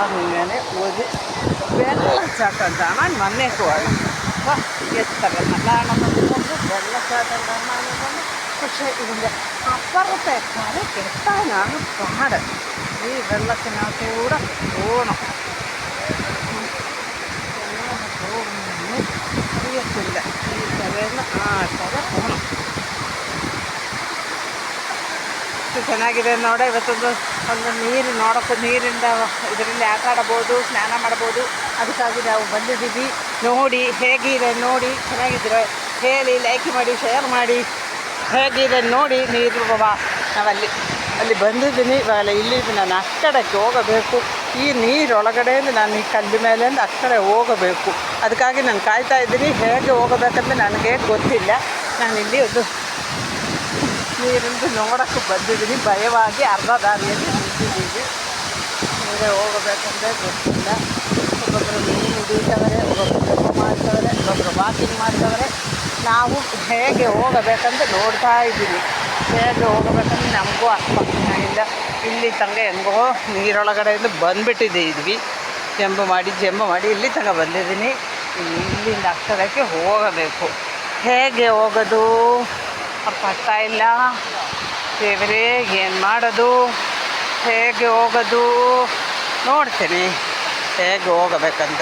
അങ്ങനെ ഒരു വെള്ളച്ചാട്ടം കാണാൻ വന്നേക്കുവാണ്. അപ്പോൾ എത്ര നല്ലതാണെന്ന് കൊണ്ട് വെള്ളച്ചാട്ടം കാണാനും കൊണ്ട്, പക്ഷേ ഇതിൻ്റെ അപ്പുറത്തെ കര കെട്ടാനാണ് പാട്. ഈ വെള്ളത്തിനകത്തൂടെ പോകണം. എങ്ങനെ പോകുന്നു അറിയത്തില്ല. ഈ കരയിൽ ആ കര പോകണം. ಚೆನ್ನಾಗಿದೆ ನೋಡಿ. ಇವತ್ತೊಂದು ನೀರು ನೋಡೋಕ್ಕೆ ನೀರಿಂದ ಇದರಲ್ಲಿ ಆಟ ಆಡಬೋದು, ಸ್ನಾನ ಮಾಡ್ಬೋದು. ಅದಕ್ಕಾಗಿ ನಾವು ಬಂದಿದ್ದೀವಿ. ನೋಡಿ ಹೇಗಿದೆ ನೋಡಿ, ಚೆನ್ನಾಗಿದ್ರೆ ಹೇಳಿ, ಲೈಕ್ ಮಾಡಿ, ಶೇರ್ ಮಾಡಿ. ಹೇಗಿದೆ ನೋಡಿ ನೀರು ನಾವಲ್ಲಿ ಬಂದಿದ್ದೀನಿ. ಇವಾಗ ಇಲ್ಲಿ ನಾನು ಆ ಕಡೆಗೆ ಹೋಗಬೇಕು. ಈ ನೀರೊಳಗಡೆಯಿಂದ ನಾನು ಈ ಕಲ್ಲು ಮೇಲಿಂದ ಆ ಕಡೆ ಹೋಗಬೇಕು. ಅದಕ್ಕಾಗಿ ನಾನು ಕಾಯ್ತಾ ಇದ್ದೀನಿ. ಹೇಗೆ ಹೋಗಬೇಕಂತ ನನಗೆ ಗೊತ್ತಿಲ್ಲ. ನಾನು ಇಲ್ಲಿ ಒಂದು ನೀರಿಂದ ನೋಡೋಕ್ಕೆ ಬಂದಿದ್ದೀನಿ. ಭಯವಾಗಿ ಅರ್ಧ ದಾರಿಯಲ್ಲಿ ನಿಂತಿದ್ದೀವಿ. ಬೇರೆ ಹೋಗಬೇಕಂದ್ರೆ ಗೊತ್ತಿಲ್ಲ. ಒಬ್ಬೊಬ್ಬರು ಮೀನು ಹಿಡಿತವರೆ, ಒಬ್ಬೊಬ್ಬರು ಜಂಪ್ ಮಾಡ್ತವ್ರೆ, ಒಬ್ಬೊಬ್ಬರು ವಾಕಿಂಗ್ ಮಾಡ್ತವ್ರೆ. ನಾವು ಹೇಗೆ ಹೋಗಬೇಕಂತ ನೋಡ್ತಾ ಇದ್ದೀನಿ. ಹೇಗೆ ಹೋಗಬೇಕಂದ್ರೆ ನಮಗೂ ಅರ್ಥ ಇಲ್ಲ. ಇಲ್ಲಿ ತನಕ ಹೆಂಗೋ ನೀರೊಳಗಡೆಯಿಂದ ಬಂದುಬಿಟ್ಟಿದ್ದೀವಿ. ಜಂಪ್ ಮಾಡಿ ಇಲ್ಲಿ ತನಕ ಬಂದಿದ್ದೀನಿ. ಇಲ್ಲಿಂದ ಅಕ್ಕಡಕ್ಕೆ ಹೋಗಬೇಕು. ಹೇಗೆ ಹೋಗೋದು ಅರ್ಥ ಆಗ್ತಾ ಇಲ್ಲ. ದೇವರೇ, ಏನು ಮಾಡೋದು, ಹೇಗೆ ಹೋಗೋದು ನೋಡ್ತೀನಿ ಹೇಗೆ ಹೋಗಬೇಕಂತ.